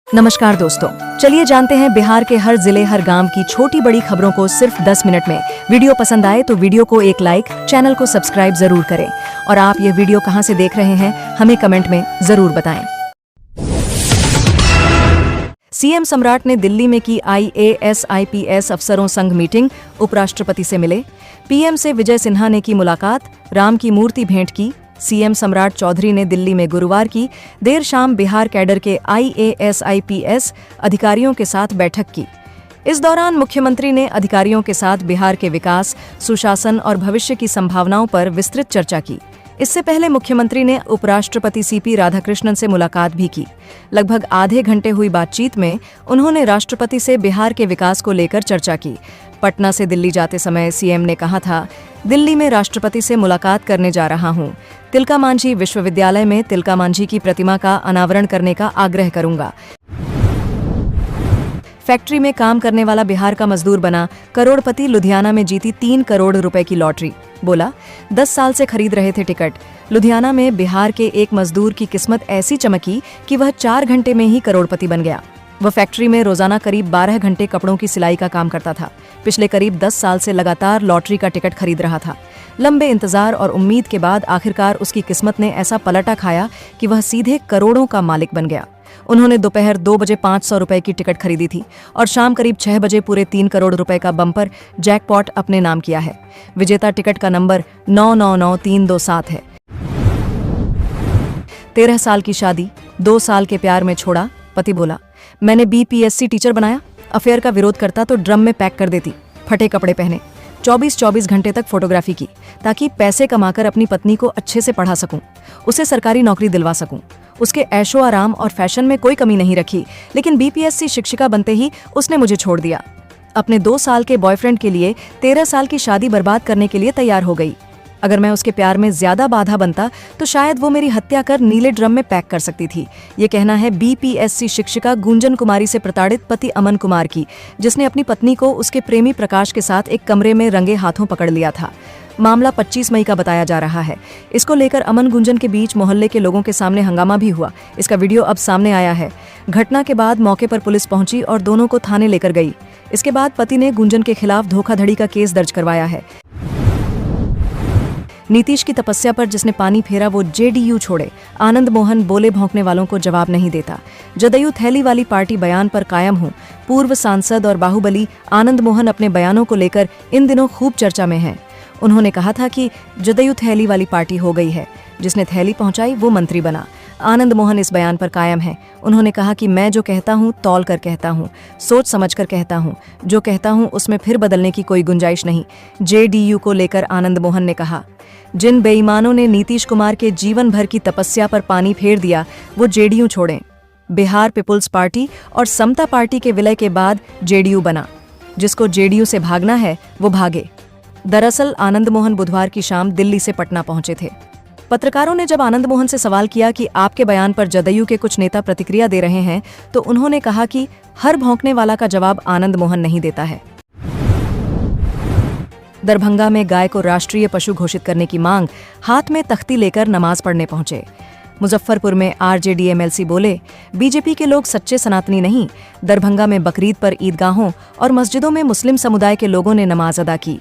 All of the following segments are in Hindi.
नमस्कार दोस्तों, चलिए जानते हैं बिहार के हर जिले हर गांव की छोटी बड़ी खबरों को सिर्फ 10 मिनट में। वीडियो पसंद आए तो वीडियो को एक लाइक, चैनल को सब्सक्राइब जरूर करें और आप ये वीडियो कहां से देख रहे हैं हमें कमेंट में जरूर बताएं। सीएम सम्राट ने दिल्ली में की IAS IPS अफसरों संघ मीटिंग, उपराष्ट्रपति से मिले। पीएम से विजय सिन्हा ने की मुलाकात, राम की मूर्ति भेंट की। सीएम सम्राट चौधरी ने दिल्ली में गुरुवार की देर शाम बिहार कैडर के IAS IPS अधिकारियों के साथ बैठक की। इस दौरान मुख्यमंत्री ने अधिकारियों के साथ बिहार के विकास, सुशासन और भविष्य की संभावनाओं पर विस्तृत चर्चा की। इससे पहले मुख्यमंत्री ने उपराष्ट्रपति CP राधाकृष्णन से मुलाकात भी की। लगभग आधे घंटे हुई बातचीत में उन्होंने राष्ट्रपति से बिहार के विकास को लेकर चर्चा की। पटना से दिल्ली जाते समय सीएम ने कहा था, दिल्ली में राष्ट्रपति से मुलाकात करने जा रहा हूं। तिलका मांझी विश्वविद्यालय में तिलका मांझी की प्रतिमा का अनावरण करने का आग्रह करूंगा। फैक्ट्री में काम करने वाला बिहार का मजदूर बना करोड़पति, लुधियाना में जीती 3 करोड़ रुपए की लॉटरी। बोला, 10 साल से खरीद रहे थे टिकट। लुधियाना में बिहार के एक मजदूर की किस्मत ऐसी चमकी कि वह 4 घंटे में ही करोड़पति बन गया। वह फैक्ट्री में रोजाना करीब 12 घंटे कपड़ों की सिलाई का काम करता था। पिछले करीब 10 साल से लगातार लॉटरी का टिकट खरीद रहा था। लंबे इंतजार और उम्मीद के बाद आखिरकार उसकी किस्मत ने ऐसा पलटा खाया कि वह सीधे करोड़ों का मालिक बन गया। उन्होंने दोपहर 2 बजे 500 रुपए की टिकट खरीदी थी और शाम करीब 6 बजे पूरे 3 करोड़ रुपए का बम्पर जैकपॉट अपने नाम किया है। विजेता टिकट का नंबर 999327 है। 13 साल की शादी, 2 साल के प्यार में छोड़ा। पति बोला, मैंने BPSC टीचर बनाया। अफेयर का विरोध करता तो ड्रम में पैक कर देती। फटे कपड़े पहने, 24-24 घंटे तक फोटोग्राफी की ताकि पैसे कमाकर अपनी पत्नी को अच्छे से पढ़ा सकूं, उसे सरकारी नौकरी दिलवा सकूं। उसके ऐशो आराम और फैशन में कोई कमी नहीं रखी, लेकिन BPSC शिक्षिका बनते ही उसने मुझे छोड़ दिया। अपने 2 साल के बॉयफ्रेंड के लिए 13 साल की शादी बर्बाद करने के लिए तैयार हो गई। अगर मैं उसके प्यार में ज्यादा बाधा बनता तो शायद वो मेरी हत्या कर नीले ड्रम में पैक कर सकती थी। ये कहना है BPSC शिक्षिका गुंजन कुमारी से प्रताड़ित पति अमन कुमार की, जिसने अपनी पत्नी को उसके प्रेमी प्रकाश के साथ एक कमरे में रंगे हाथों पकड़ लिया था। मामला 25 मई का बताया जा रहा है। इसको लेकर अमन गुंजन के बीच मोहल्ले के लोगों के सामने हंगामा भी हुआ। इसका वीडियो अब सामने आया है। घटना के बाद मौके पर पुलिस पहुंची और दोनों को थाने लेकर गई। इसके बाद पति ने गुंजन के खिलाफ धोखाधड़ी का केस दर्ज करवाया है। नीतीश की तपस्या पर जिसने पानी फेरा वो JDU छोड़े। आनंद मोहन बोले भौंकने वालों को जवाब नहीं देता। जदयू थैली वाली पार्टी बयान पर कायम हूं। पूर्व सांसद और बाहुबली आनंद मोहन अपने बयानों को लेकर इन दिनों खूब चर्चा में हैं। उन्होंने कहा था कि जदयू थैली वाली पार्टी हो गई है, जिसने थैली पहुंचाई वो मंत्री बना। आनंद मोहन इस बयान पर कायम है। उन्होंने कहा कि मैं जो कहता हूं तौल कर कहता हूं, सोच समझ कर कहता हूं। जो कहता हूं उसमें फिर बदलने की कोई गुंजाइश नहीं। JDU को लेकर आनंद मोहन ने कहा, जिन बेईमानों ने नीतीश कुमार के जीवन भर की तपस्या पर पानी फेर दिया वो JDU छोड़ें। बिहार पीपुल्स पार्टी और समता पार्टी के विलय के बाद JDU बना। जिसको JDU से भागना है वो भागे। दरअसल आनंद मोहन बुधवार की शाम दिल्ली से पटना पहुंचे थे। पत्रकारों ने जब आनंद मोहन से सवाल किया कि आपके बयान पर जदयू के कुछ नेता प्रतिक्रिया दे रहे हैं, तो उन्होंने कहा कि हर भौंकने वाला का जवाब आनंद मोहन नहीं देता है। दरभंगा में गाय को राष्ट्रीय पशु घोषित करने की मांग, हाथ में तख्ती लेकर नमाज पढ़ने पहुंचे। मुजफ्फरपुर में RJD MLC बोले, बीजेपी के लोग सच्चे सनातनी नहीं। दरभंगा में बकरीद पर ईदगाहों और मस्जिदों में मुस्लिम समुदाय के लोगों ने नमाज अदा की।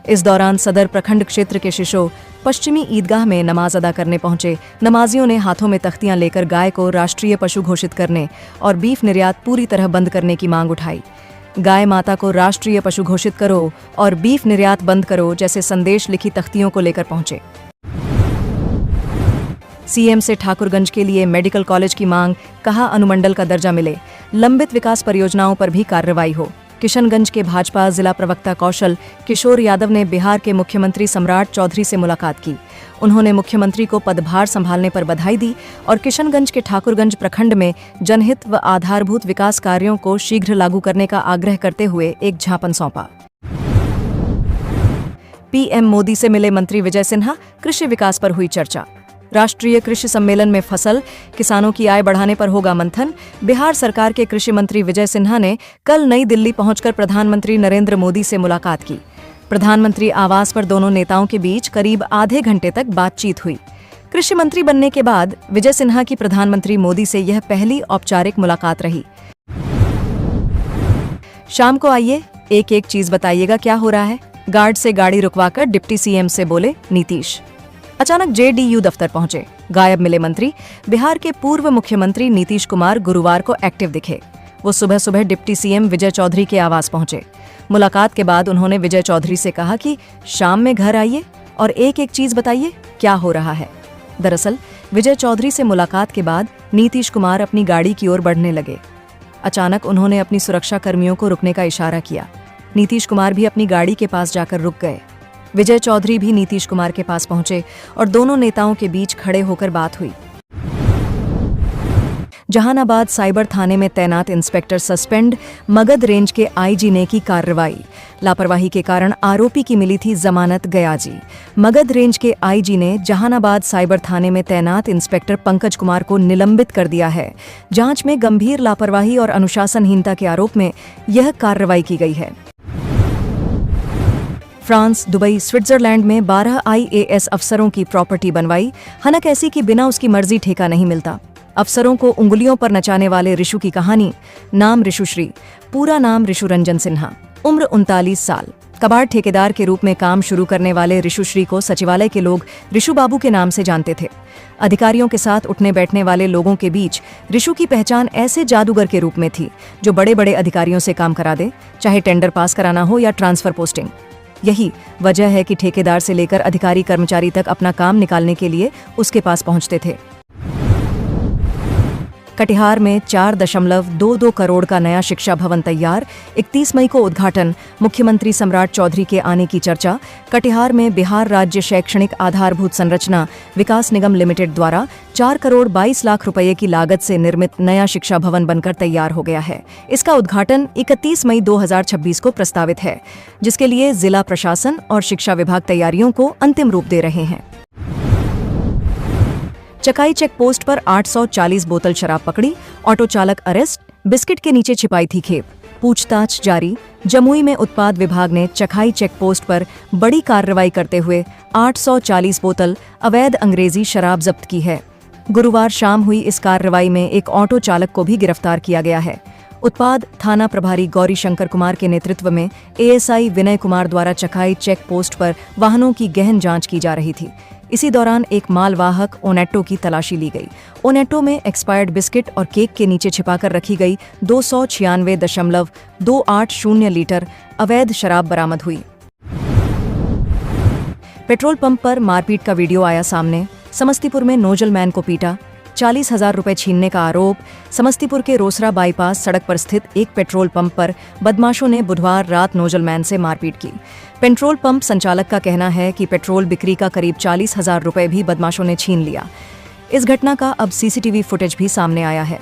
इस दौरान सदर प्रखंड क्षेत्र के शिशो पश्चिमी ईदगाह में नमाज अदा करने पहुंचे नमाजियों ने हाथों में तख्तियां लेकर गाय को राष्ट्रीय पशु घोषित करने और बीफ निर्यात पूरी तरह बंद करने की मांग उठाई। गाय माता को राष्ट्रीय पशु घोषित करो और बीफ निर्यात बंद करो जैसे संदेश लिखी तख्तियों को लेकर पहुंचे। सीएम से ठाकुरगंज के लिए मेडिकल कॉलेज की मांग, कहा अनुमंडल का दर्जा मिले, लंबित विकास परियोजनाओं पर भी कार्रवाई हो। किशनगंज के भाजपा जिला प्रवक्ता कौशल किशोर यादव ने बिहार के मुख्यमंत्री सम्राट चौधरी से मुलाकात की। उन्होंने मुख्यमंत्री को पदभार संभालने पर बधाई दी और किशनगंज के ठाकुरगंज प्रखंड में जनहित व आधारभूत विकास कार्यों को शीघ्र लागू करने का आग्रह करते हुए एक ज्ञापन सौंपा। PM मोदी से मिले मंत्री विजय सिन्हा, कृषि विकास पर हुई चर्चा। राष्ट्रीय कृषि सम्मेलन में फसल, किसानों की आय बढ़ाने पर होगा मंथन। बिहार सरकार के कृषि मंत्री विजय सिन्हा ने कल नई दिल्ली पहुंचकर प्रधानमंत्री नरेंद्र मोदी से मुलाकात की। प्रधानमंत्री आवास पर दोनों नेताओं के बीच करीब आधे घंटे तक बातचीत हुई। कृषि मंत्री बनने के बाद विजय सिन्हा की प्रधानमंत्री मोदी से यह पहली औपचारिक मुलाकात रही। शाम को आइए, एक एक चीज बताइएगा क्या हो रहा है, गार्ड से गाड़ी रुकवाकर डिप्टी सीएम से बोले नीतीश। अचानक जेडीयू दफ्तर पहुंचे, गायब मिले मंत्री। बिहार के पूर्व मुख्यमंत्री नीतीश कुमार गुरुवार को एक्टिव दिखे। वो सुबह सुबह डिप्टी सीएम विजय चौधरी के आवास पहुंचे। मुलाकात के बाद उन्होंने विजय चौधरी से कहा कि शाम में घर आइए और एक एक चीज बताइए क्या हो रहा है। दरअसल विजय चौधरी से मुलाकात के बाद नीतीश कुमार अपनी गाड़ी की ओर बढ़ने लगे। अचानक उन्होंने अपनी सुरक्षा कर्मियों को रुकने का इशारा किया। नीतीश कुमार भी अपनी गाड़ी के पास जाकर रुक गए। विजय चौधरी भी नीतीश कुमार के पास पहुंचे और दोनों नेताओं के बीच खड़े होकर बात हुई। जहानाबाद साइबर थाने में तैनात इंस्पेक्टर सस्पेंड, मगध रेंज के आईजी ने की कार्रवाई। लापरवाही के कारण आरोपी की मिली थी जमानत गयाजी। मगध रेंज के आईजी ने जहानाबाद साइबर थाने में तैनात इंस्पेक्टर पंकज कुमार को निलंबित कर दिया है। जांच में गंभीर लापरवाही और अनुशासनहीनता के आरोप में यह कार्रवाई की गई है। फ्रांस, दुबई, स्विट्जरलैंड में 12 आईएएस अफसरों की प्रॉपर्टी बनवाई। हनक ऐसी कि बिना उसकी मर्जी ठेका नहीं मिलता। अफसरों को उंगलियों पर नचाने वाले ऋषु की कहानी। नाम ऋषुश्री, पूरा नाम ऋषु रंजन सिन्हा, उम्र 39 साल। कबाड़ ठेकेदार के रूप में काम शुरू करने वाले ऋषुश्री को सचिवालय के लोग ऋषु बाबू के नाम से जानते थे। अधिकारियों के साथ उठने बैठने वाले लोगों के बीच ऋषु की पहचान ऐसे जादूगर के रूप में थी जो बड़े बड़े अधिकारियों से काम करा दे, चाहे टेंडर पास कराना हो या ट्रांसफर पोस्टिंग। यही वजह है कि ठेकेदार से लेकर अधिकारी कर्मचारी तक अपना काम निकालने के लिए उसके पास पहुंचते थे। कटिहार में 4.22 करोड़ का नया शिक्षा भवन तैयार, 31 मई को उद्घाटन। मुख्यमंत्री सम्राट चौधरी के आने की चर्चा। कटिहार में बिहार राज्य शैक्षणिक आधारभूत संरचना विकास निगम लिमिटेड द्वारा 4 करोड़ 22 लाख रुपए की लागत से निर्मित नया शिक्षा भवन बनकर तैयार हो गया है। इसका उद्घाटन 31 मई 2026 को प्रस्तावित है, जिसके लिए जिला प्रशासन और शिक्षा विभाग तैयारियों को अंतिम रूप दे रहे हैं। चकाई चेक पोस्ट पर 840 बोतल शराब पकड़ी, ऑटो चालक अरेस्ट, बिस्किट के नीचे छिपाई थी खेप। पूछताछ जारी। जमुई में उत्पाद विभाग ने चकाई चेक पोस्ट पर बड़ी कार्रवाई करते हुए 840 बोतल अवैध अंग्रेजी शराब जब्त की है। गुरुवार शाम हुई इस कार्रवाई में एक ऑटो चालक को भी गिरफ्तार किया गया है। उत्पाद थाना प्रभारी गौरी शंकर कुमार के नेतृत्व में एएसआई विनय कुमार द्वारा चकाई चेक पोस्ट पर वाहनों की गहन जांच की जा रही थी। इसी दौरान एक मालवाहक ओनेटो की तलाशी ली गई। ओनेटो में एक्सपायर्ड बिस्किट और केक के नीचे छिपाकर रखी गई 296.280 लीटर अवैध शराब बरामद हुई। पेट्रोल पंप पर मारपीट का वीडियो आया सामने। समस्तीपुर में नोजल मैन को पीटा, 40,000 रुपए छीनने का आरोप। समस्तीपुर के रोसड़ा बाईपास सड़क पर स्थित एक पेट्रोल पंप पर बदमाशों ने बुधवार रात नोजल मैन से मारपीट की। पेट्रोल पंप संचालक का कहना है कि पेट्रोल बिक्री का करीब 40,000 रुपए भी बदमाशों ने छीन लिया। इस घटना का अब सीसीटीवी फुटेज भी सामने आया है।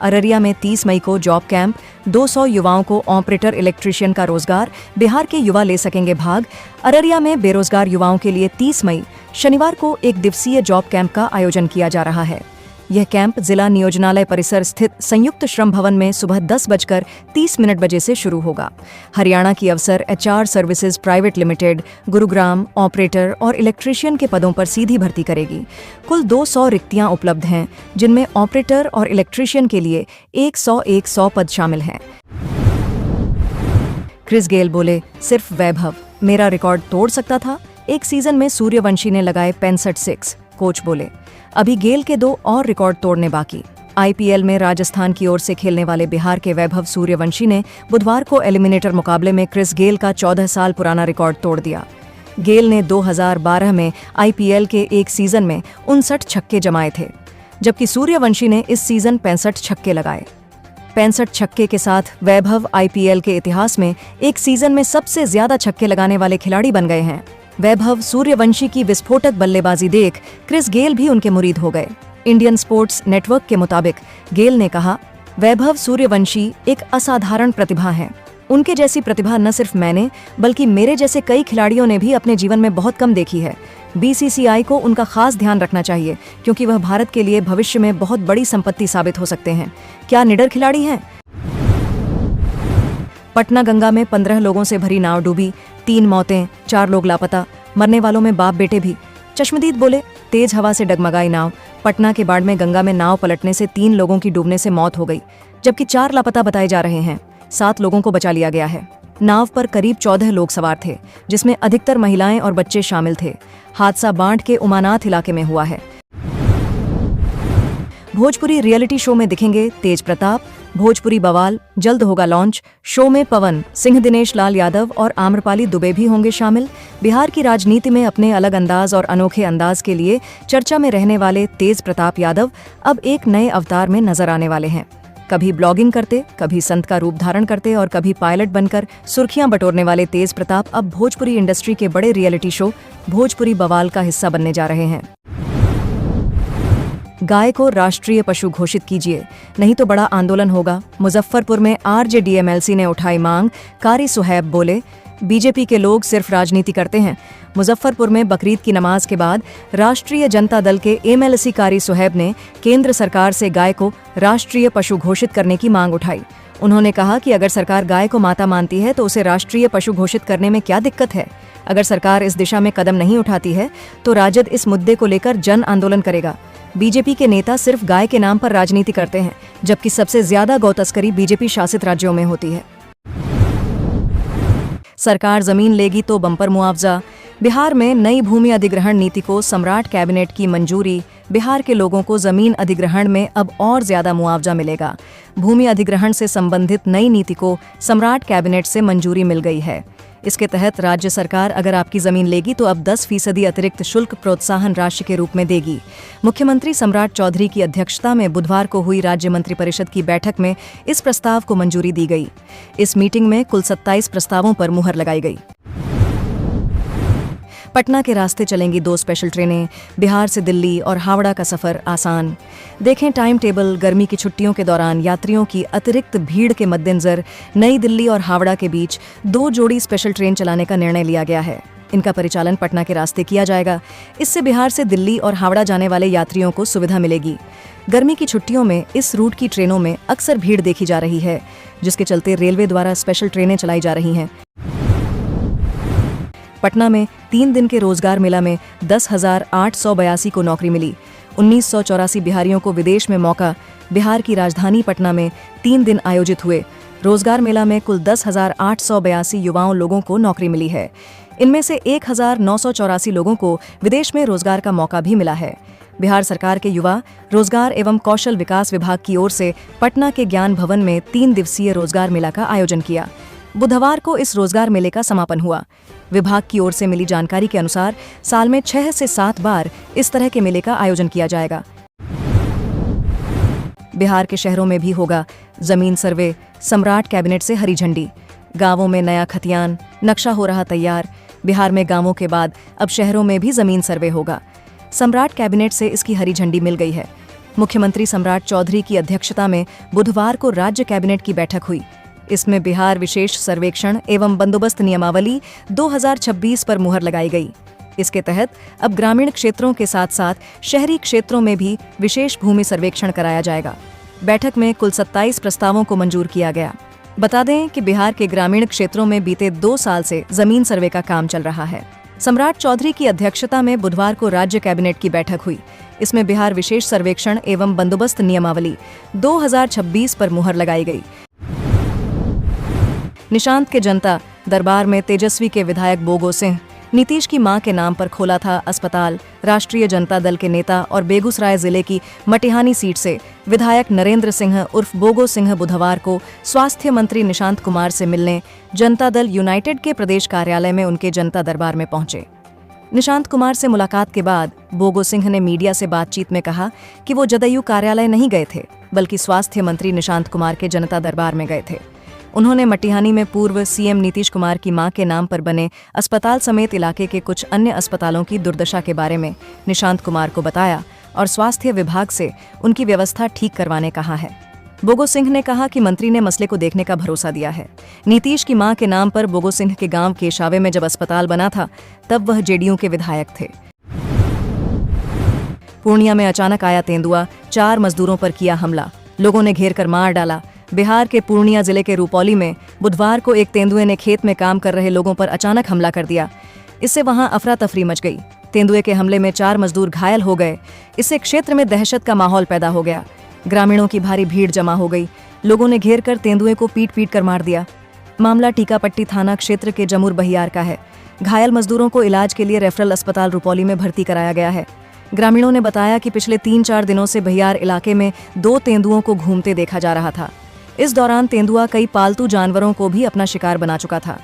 अररिया में 30 मई को जॉब कैंप, 200 युवाओं को ऑपरेटर इलेक्ट्रीशियन का रोजगार। बिहार के युवा ले सकेंगे भाग। अररिया में बेरोजगार युवाओं के लिए 30 मई शनिवार को एक दिवसीय जॉब कैंप का आयोजन किया जा रहा है। यह कैंप जिला नियोजनालय परिसर स्थित संयुक्त श्रम भवन में सुबह 10:30 बजे से शुरू होगा। हरियाणा की अवसर HR services private limited Gurugram operator और इलेक्ट्रीशियन के पदों पर सीधी भर्ती करेगी। कुल 200 रिक्तियां उपलब्ध हैं, जिनमें ऑपरेटर और इलेक्ट्रीशियन के लिए 100 पद शामिल हैं। क्रिस गेल बोले, सिर्फ वैभव मेरा रिकॉर्ड तोड़ सकता था। एक सीजन में सूर्यवंशी ने लगाए 65 सिक्स। कोच बोले, अभी गेल के 2 और रिकॉर्ड तोड़ने बाकी। आईपीएल में राजस्थान की ओर से खेलने वाले बिहार के वैभव सूर्यवंशी ने बुधवार को एलिमिनेटर मुकाबले में क्रिस गेल का 14 साल पुराना रिकॉर्ड तोड़ दिया। गेल ने 2012 में आईपीएल के एक सीजन में 59 छक्के जमाए थे, जबकि सूर्यवंशी ने इस सीजन 65 छक्के लगाए। 65 छक्के के साथ वैभव आईपीएल के इतिहास में एक सीजन में सबसे ज्यादा छक्के लगाने वाले खिलाड़ी बन गए हैं। वैभव सूर्यवंशी की विस्फोटक बल्लेबाजी देख क्रिस गेल भी उनके मुरीद हो गए। इंडियन स्पोर्ट्स नेटवर्क के मुताबिक गेल ने कहा, वैभव सूर्यवंशी एक असाधारण प्रतिभा हैं। उनके जैसी प्रतिभा न सिर्फ मैंने बल्कि मेरे जैसे कई खिलाड़ियों ने भी अपने जीवन में बहुत कम देखी है। बीसीसीआई को उनका खास ध्यान रखना चाहिए, क्योंकि वह भारत के लिए भविष्य में बहुत बड़ी संपत्ति साबित हो सकते हैं। क्या निडर खिलाड़ी हैं। पटना गंगा में 15 लोगों से भरी नाव डूबी, 3 मौतें, 4 लोग लापता, मरने वालों में बाप बेटे भी। चश्मदीद बोले, तेज हवा से डगमगाई नाव। पटना के बाढ़ में गंगा में नाव पलटने से 3 लोगों की डूबने से मौत हो गई, जबकि 4 लापता बताए जा रहे हैं। 7 लोगों को बचा लिया गया है। नाव पर करीब 14 लोग सवार थे, जिसमें अधिकतर महिलाएं और बच्चे शामिल थे। हादसा बांट के उमानाथ इलाके में हुआ है। भोजपुरी रियलिटी शो में दिखेंगे तेज प्रताप। भोजपुरी बवाल जल्द होगा लॉन्च। शो में पवन सिंह, दिनेश लाल यादव और आम्रपाली दुबे भी होंगे शामिल। बिहार की राजनीति में अपने अलग अंदाज और अनोखे अंदाज के लिए चर्चा में रहने वाले तेज प्रताप यादव अब एक नए अवतार में नजर आने वाले हैं। कभी ब्लॉगिंग करते, कभी संत का रूप धारण करते और कभी पायलट बनकर सुर्खियां बटोरने वाले तेज प्रताप अब भोजपुरी इंडस्ट्री के बड़े रियलिटी शो भोजपुरी बवाल का हिस्सा बनने जा रहे हैं। गाय को राष्ट्रीय पशु घोषित कीजिए, नहीं तो बड़ा आंदोलन होगा। मुजफ्फरपुर में आरजेडीएमएलसी ने उठाई मांग। कारी सुहैब बोले, बीजेपी के लोग सिर्फ राजनीति करते हैं। मुजफ्फरपुर में बकरीद की नमाज के बाद राष्ट्रीय जनता दल के एमएलसी कारी सुहैब ने केंद्र सरकार से गाय को राष्ट्रीय पशु घोषित करने की मांग उठाई। उन्होंने कहा कि अगर सरकार गाय को माता मानती है तो उसे राष्ट्रीय पशु घोषित करने में क्या दिक्कत है। अगर सरकार इस दिशा में कदम नहीं उठाती है तो राजद इस मुद्दे को लेकर जन आंदोलन करेगा। बीजेपी के नेता सिर्फ गाय के नाम पर राजनीति करते हैं, जबकि सबसे ज्यादा गौ तस्करी बीजेपी शासित राज्यों में होती है। सरकार जमीन लेगी तो बम्पर मुआवजा। बिहार में नई भूमि अधिग्रहण नीति को सम्राट कैबिनेट की मंजूरी। बिहार के लोगों को जमीन अधिग्रहण में अब और ज्यादा मुआवजा मिलेगा। भूमि अधिग्रहण से संबंधित नई नीति को सम्राट कैबिनेट से मंजूरी मिल गई है। इसके तहत राज्य सरकार अगर आपकी जमीन लेगी तो अब 10% अतिरिक्त शुल्क प्रोत्साहन राशि के रूप में देगी। मुख्यमंत्री सम्राट चौधरी की अध्यक्षता में बुधवार को हुई राज्य मंत्रिपरिषद की बैठक में इस प्रस्ताव को मंजूरी दी गई। इस मीटिंग में कुल 27 प्रस्तावों पर मुहर लगाई गई। पटना के रास्ते चलेंगी 2 स्पेशल ट्रेनें। बिहार से दिल्ली और हावड़ा का सफर आसान। देखें टाइम टेबल। गर्मी की छुट्टियों के दौरान यात्रियों की अतिरिक्त भीड़ के मद्देनजर नई दिल्ली और हावड़ा के बीच 2 जोड़ी स्पेशल ट्रेन चलाने का निर्णय लिया गया है। इनका परिचालन पटना के रास्ते किया जाएगा। इससे बिहार से दिल्ली और हावड़ा जाने वाले यात्रियों को सुविधा मिलेगी। गर्मी की छुट्टियों में इस रूट की ट्रेनों में अक्सर भीड़ देखी जा रही है, जिसके चलते रेलवे द्वारा स्पेशल ट्रेनें चलाई जा रही हैं। पटना में 3 दिन के रोजगार मेला में 10,882 को नौकरी मिली। 1984 बिहारियों को विदेश में मौका। बिहार की राजधानी पटना में 3 दिन आयोजित हुए रोजगार मेला में कुल 10,882 युवाओं लोगों को नौकरी मिली है। इनमें से 1,984 लोगों को विदेश में रोजगार का मौका भी मिला है। बिहार सरकार के युवा रोजगार एवं कौशल विकास विभाग की ओर से पटना के ज्ञान भवन में 3 दिवसीय रोजगार मेला का आयोजन किया। बुधवार को इस रोजगार मेले का समापन हुआ। विभाग की ओर से मिली जानकारी के अनुसार साल में 6 से 7 बार इस तरह के मेले का आयोजन किया जाएगा। बिहार के शहरों में भी होगा जमीन सर्वे। सम्राट कैबिनेट से हरी झंडी। गांवों में नया खतियान नक्शा हो रहा तैयार। बिहार में गांवों के बाद अब शहरों में भी जमीन सर्वे होगा। सम्राट कैबिनेट से इसकी हरी झंडी मिल गई है। मुख्यमंत्री सम्राट चौधरी की अध्यक्षता में बुधवार को राज्य कैबिनेट की बैठक हुई। इसमें बिहार विशेष सर्वेक्षण एवं बंदोबस्त नियमावली 2026 पर मुहर लगाई गई। इसके तहत अब ग्रामीण क्षेत्रों के साथ साथ शहरी क्षेत्रों में भी विशेष भूमि सर्वेक्षण कराया जाएगा। बैठक में कुल 27 प्रस्तावों को मंजूर किया गया। बता दें कि बिहार के ग्रामीण क्षेत्रों में बीते 2 साल से जमीन सर्वे का काम चल रहा है। सम्राट चौधरी की अध्यक्षता में बुधवार को राज्य कैबिनेट की बैठक हुई। इसमें बिहार विशेष सर्वेक्षण एवं बंदोबस्त नियमावली 2026 पर मुहर लगाई गई। निशांत के जनता दरबार में तेजस्वी के विधायक बोगो सिंह। नीतीश की मां के नाम पर खोला था अस्पताल। राष्ट्रीय जनता दल के नेता और बेगूसराय जिले की मटिहानी सीट से विधायक नरेंद्र सिंह उर्फ बोगो सिंह बुधवार को स्वास्थ्य मंत्री निशांत कुमार से मिलने जनता दल यूनाइटेड के प्रदेश कार्यालय में उनके जनता दरबार में पहुंचे। निशांत कुमार से मुलाकात के बाद बोगो सिंह ने मीडिया से बातचीत में कहा कि वो जदयू कार्यालय नहीं गए थे, बल्कि स्वास्थ्य मंत्री निशांत कुमार के जनता दरबार में गए थे। उन्होंने मटिहानी में पूर्व सीएम नीतीश कुमार की मां के नाम पर बने अस्पताल समेत इलाके के कुछ अन्य अस्पतालों की दुर्दशा के बारे में निशांत कुमार को बताया और स्वास्थ्य विभाग से उनकी व्यवस्था ठीक करवाने कहा है। बोगो सिंह ने कहा कि मंत्री ने मसले को देखने का भरोसा दिया है। नीतीश की मां के नाम पर बोगो सिंह के गांव केशावे में जब अस्पताल बना था तब वह जेडीयू के विधायक थे। पूर्णिया में अचानक आया तेंदुआ, 4 मजदूरों पर किया हमला, लोगों ने घेर कर मार डाला। बिहार के पूर्णिया जिले के रुपौली में बुधवार को एक तेंदुए ने खेत में काम कर रहे लोगों पर अचानक हमला कर दिया। इससे वहां अफरा तफरी मच गई। तेंदुए के हमले में 4 मजदूर घायल हो गए। इससे क्षेत्र में दहशत का माहौल पैदा हो गया। ग्रामीणों की भारी भीड़ जमा हो गई। लोगों ने घेर कर तेंदुए को पीट पीट कर मार दिया। मामला टीकापट्टी थाना क्षेत्र के जमुर बहियार का है। घायल मजदूरों को इलाज के लिए रेफरल अस्पताल रुपौली में भर्ती कराया गया है। ग्रामीणों ने बताया कि पिछले 3-4 दिनों से बहियार इलाके में 2 तेंदुओं को घूमते देखा जा रहा था। इस दौरान तेंदुआ कई पालतू जानवरों को भी अपना शिकार बना चुका था।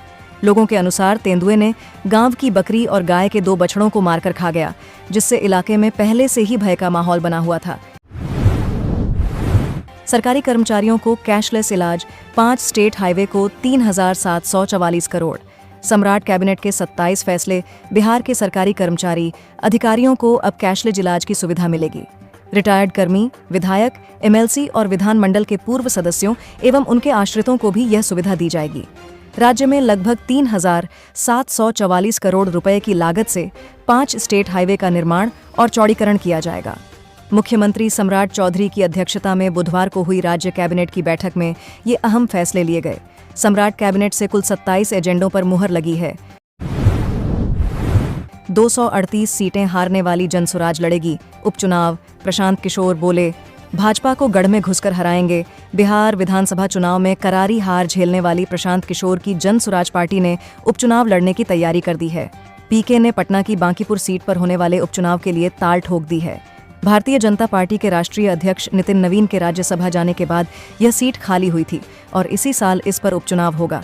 लोगों के अनुसार तेंदुए ने गांव की बकरी और गाय के 2 बछड़ों को मारकर खा गया, जिससे इलाके में पहले से ही भय का माहौल बना हुआ था। सरकारी कर्मचारियों को कैशलेस इलाज, 5 स्टेट हाईवे को 3,744 करोड़। सम्राट कैबिनेट के 27 फैसले। बिहार के सरकारी कर्मचारी अधिकारियों को अब कैशलेस इलाज की सुविधा मिलेगी। रिटायर्ड कर्मी, विधायक, एमएलसी और विधानमंडल के पूर्व सदस्यों एवं उनके आश्रितों को भी यह सुविधा दी जाएगी। राज्य में लगभग 3,744 करोड़ रुपए की लागत से 5 स्टेट हाईवे का निर्माण और चौड़ीकरण किया जाएगा। मुख्यमंत्री सम्राट चौधरी की अध्यक्षता में बुधवार को हुई राज्य कैबिनेट की बैठक में ये अहम फैसले लिए गए। सम्राट कैबिनेट से कुल 27 एजेंडों पर मुहर लगी है। 238 सीटें हारने वाली जनसुराज लड़ेगी। उपचुनाव। प्रशांत किशोर बोले, भाजपा को गढ़ में घुसकर हराएंगे। बिहार विधानसभा चुनाव में करारी हार झेलने वाली प्रशांत किशोर की जनसुराज पार्टी ने उपचुनाव लड़ने की तैयारी कर दी है। पीके ने पटना की बांकीपुर सीट पर होने वाले उपचुनाव के लिए ताल ठोक दी है। भारतीय जनता पार्टी के राष्ट्रीय अध्यक्ष नितिन नवीन के राज्यसभा जाने के बाद यह सीट खाली हुई थी और इसी साल इस पर उपचुनाव होगा।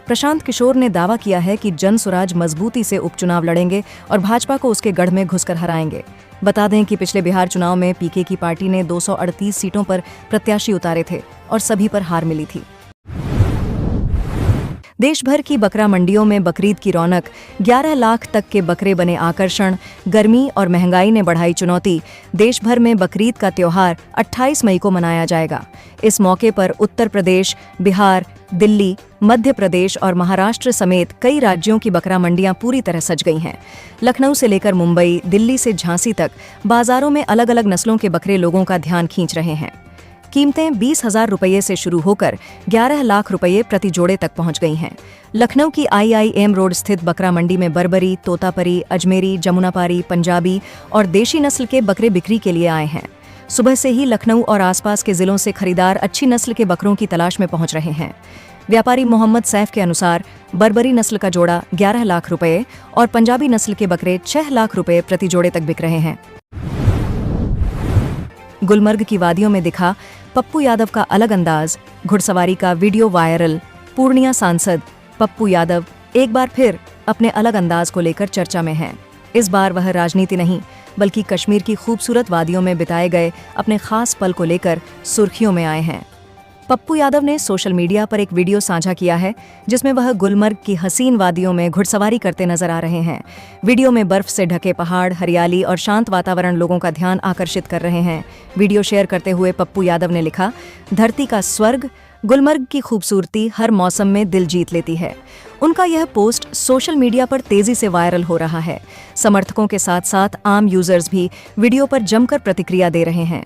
प्रशांत किशोर ने दावा किया है कि जनसुराज मजबूती से उपचुनाव लड़ेंगे और भाजपा को उसके गढ़ में घुसकर हराएंगे। बता दें कि पिछले बिहार चुनाव में पीके की पार्टी ने 238 सीटों पर प्रत्याशी उतारे थे और सभी पर हार मिली थी। देश भर की बकरा मंडियों में बकरीद की रौनक। 11 लाख तक के बकरे बने आकर्षण। गर्मी और महंगाई ने बढ़ाई चुनौती। देश भर में बकरीद का त्योहार 28 मई को मनाया जाएगा। इस मौके पर उत्तर प्रदेश, बिहार, दिल्ली, मध्य प्रदेश और महाराष्ट्र समेत कई राज्यों की बकरा मंडियां पूरी तरह सज गई हैं। लखनऊ से लेकर मुंबई, दिल्ली से झांसी तक बाजारों में अलग अलग नस्लों के बकरे लोगों का ध्यान खींच रहे हैं। कीमतें 20,000 रुपये से शुरू होकर 11 लाख रुपये प्रति जोड़े तक पहुंच गई हैं। लखनऊ की IIM रोड स्थित बकरा मंडी में बर्बरी, तोतापरी, अजमेरी, जमुनापारी, पंजाबी और देशी नस्ल के बकरे बिक्री के लिए आए हैं। सुबह से ही लखनऊ और आसपास के जिलों से खरीदार अच्छी नस्ल के बकरों की तलाश में पहुंच रहे हैं। व्यापारी मोहम्मद सैफ के अनुसार बर्बरी नस्ल का जोड़ा 11 लाख रुपये और पंजाबी नस्ल के बकरे 6 लाख रुपये प्रति जोड़े तक बिक रहे हैं। गुलमर्ग की वादियों में दिखा पप्पू यादव का अलग अंदाज। घुड़सवारी का वीडियो वायरल। पूर्णिया सांसद पप्पू यादव एक बार फिर अपने अलग अंदाज को लेकर चर्चा में हैं। इस बार वह राजनीति नहीं बल्कि कश्मीर की खूबसूरत वादियों में बिताए गए अपने खास पल को लेकर सुर्खियों में आए हैं। पप्पू यादव ने सोशल मीडिया पर एक वीडियो साझा किया है जिसमें वह गुलमर्ग की हसीन वादियों में घुड़सवारी करते नजर आ रहे हैं। वीडियो में बर्फ से ढके पहाड़, हरियाली और शांत वातावरण लोगों का ध्यान आकर्षित कर रहे हैं। वीडियो शेयर करते हुए पप्पू यादव ने लिखा, धरती का स्वर्ग, गुलमर्ग की खूबसूरती हर मौसम में दिल जीत लेती है। उनका यह पोस्ट सोशल मीडिया पर तेजी से वायरल हो रहा है। समर्थकों के साथ साथ आम यूजर्स भी वीडियो पर जमकर प्रतिक्रिया दे रहे हैं।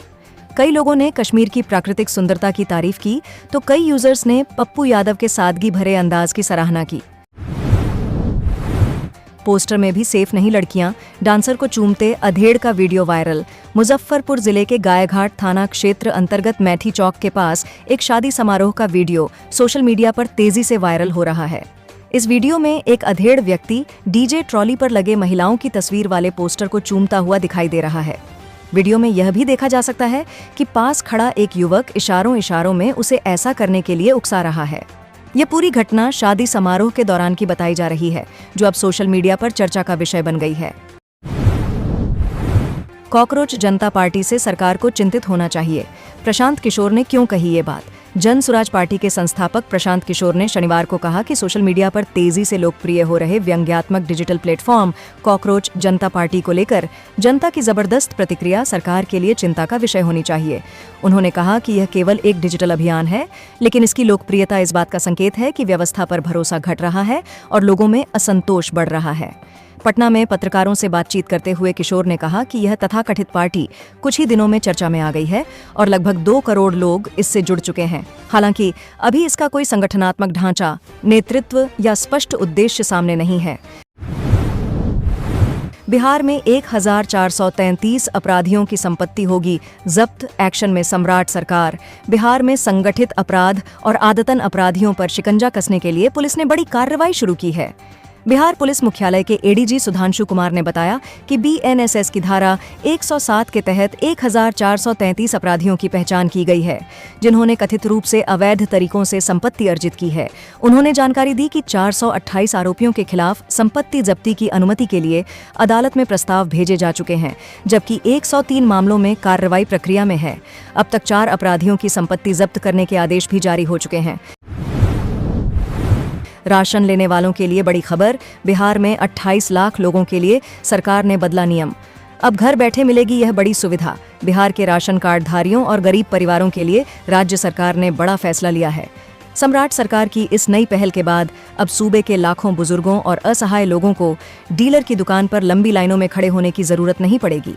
कई लोगों ने कश्मीर की प्राकृतिक सुंदरता की तारीफ की तो कई यूजर्स ने पप्पू यादव के सादगी भरे अंदाज की सराहना की। पोस्टर में भी सेफ नहीं लड़कियां, डांसर को चूमते अधेड़ का वीडियो वायरल। मुजफ्फरपुर जिले के गायघाट थाना क्षेत्र अंतर्गत मैठी चौक के पास एक शादी समारोह का वीडियो सोशल मीडिया पर तेजी से वायरल हो रहा है। इस वीडियो में एक अधेड़ व्यक्ति डीजे ट्रॉली पर लगे महिलाओं की तस्वीर वाले पोस्टर को चूमता हुआ दिखाई दे रहा है। वीडियो में यह भी देखा जा सकता है कि पास खड़ा एक युवक इशारों में उसे ऐसा करने के लिए उकसा रहा है। यह पूरी घटना शादी समारोह के दौरान की बताई जा रही है, जो अब सोशल मीडिया पर चर्चा का विषय बन गई है। कॉकरोच जनता पार्टी से सरकार को चिंतित होना चाहिए। प्रशांत किशोर ने क्यों कही ये बात? जनसुराज पार्टी के संस्थापक प्रशांत किशोर ने शनिवार को कहा कि सोशल मीडिया पर तेजी से लोकप्रिय हो रहे व्यंग्यात्मक डिजिटल प्लेटफॉर्म कॉकरोच जनता पार्टी को लेकर जनता की जबरदस्त प्रतिक्रिया सरकार के लिए चिंता का विषय होनी चाहिए। उन्होंने कहा कि यह केवल एक डिजिटल अभियान है, लेकिन इसकी लोकप्रियता इस बात का संकेत है कि व्यवस्था पर भरोसा घट रहा है और लोगों में असंतोष बढ़ रहा है। पटना में पत्रकारों से बातचीत करते हुए किशोर ने कहा कि यह तथाकथित पार्टी कुछ ही दिनों में चर्चा में आ गई है और लगभग 2 करोड़ लोग इससे जुड़ चुके हैं। हालांकि अभी इसका कोई संगठनात्मक ढांचा, नेतृत्व या स्पष्ट उद्देश्य सामने नहीं है। बिहार में 1433 अपराधियों की संपत्ति होगी जब्त, एक्शन में सम्राट सरकार। बिहार में संगठित अपराध और आदतन अपराधियों पर शिकंजा कसने के लिए पुलिस ने बड़ी कार्रवाई शुरू की है। बिहार पुलिस मुख्यालय के एडीजी सुधांशु कुमार ने बताया कि बीएनएसएस की धारा 107 के तहत 1433 अपराधियों की पहचान की गई है, जिन्होंने कथित रूप से अवैध तरीकों से संपत्ति अर्जित की है। उन्होंने जानकारी दी कि 428 आरोपियों के खिलाफ संपत्ति जब्ती की अनुमति के लिए अदालत में प्रस्ताव भेजे जा चुके हैं, जबकि 103 मामलों में कार्रवाई प्रक्रिया में है। अब तक 4 अपराधियों की संपत्ति जब्त करने के आदेश भी जारी हो चुके हैं। राशन लेने वालों के लिए बड़ी खबर, बिहार में 28 लाख लोगों के लिए सरकार ने बदला नियम। अब घर बैठे मिलेगी यह बड़ी सुविधा। बिहार के राशन कार्डधारियों और गरीब परिवारों के लिए राज्य सरकार ने बड़ा फैसला लिया है। सम्राट सरकार की इस नई पहल के बाद अब सूबे के लाखों बुजुर्गों और असहाय लोगों को डीलर की दुकान पर लंबी लाइनों में खड़े होने की जरूरत नहीं पड़ेगी।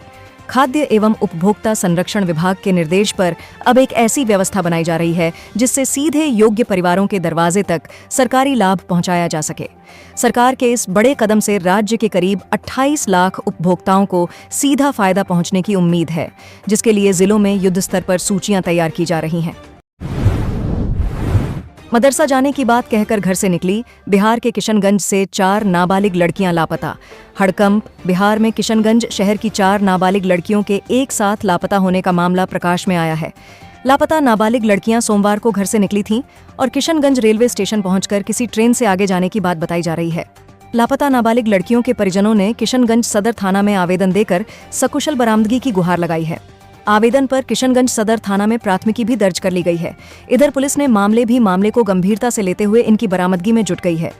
खाद्य एवं उपभोक्ता संरक्षण विभाग के निर्देश पर अब एक ऐसी व्यवस्था बनाई जा रही है जिससे सीधे योग्य परिवारों के दरवाजे तक सरकारी लाभ पहुंचाया जा सके। सरकार के इस बड़े कदम से राज्य के करीब 28 लाख उपभोक्ताओं को सीधा फायदा पहुंचने की उम्मीद है, जिसके लिए जिलों में युद्ध स्तर पर सूचियां तैयार की जा रही हैं। मदरसा जाने की बात कहकर घर से निकली, बिहार के किशनगंज से 4 नाबालिग लड़कियां लापता। हड़कंप, बिहार में किशनगंज शहर की 4 नाबालिग लड़कियों के एक साथ लापता होने का मामला प्रकाश में आया है। लापता नाबालिग लड़कियां सोमवार को घर से निकली थीं और किशनगंज रेलवे स्टेशन पहुंचकर किसी ट्रेन से आगे जाने की बात बताई जा रही है। लापता नाबालिग लड़कियों के परिजनों ने किशनगंज सदर थाना में आवेदन देकर सकुशल बरामदगी की गुहार लगाई है। आवेदन पर किशनगंज सदर थाना में प्राथमिकी भी दर्ज कर ली गई है। इधर पुलिस ने मामले को गंभीरता से लेते हुए इनकी बरामदगी में जुट गई है।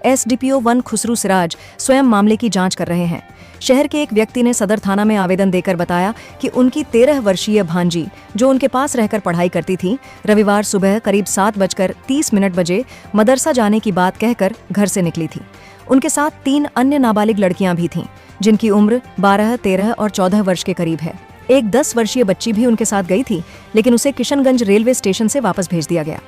एसडीपीओ 1 खुसरू सिराज स्वयं मामले की जांच कर रहे हैं। शहर के एक व्यक्ति ने सदर थाना में आवेदन देकर बताया कि उनकी 13 वर्षीय भांजी, जो उनके पास रहकर पढ़ाई करती थी, रविवार सुबह करीब 7:30 बजे मदरसा जाने की बात कहकर घर से निकली थी। उनके साथ 3 अन्य नाबालिग लड़कियां भी थीं, जिनकी उम्र 12, 13 और 14 वर्ष के करीब है। एक 10 वर्षीय बच्ची भी उनके साथ गई थी, लेकिन उसे किशनगंज रेलवे स्टेशन से वापस भेज दिया गया।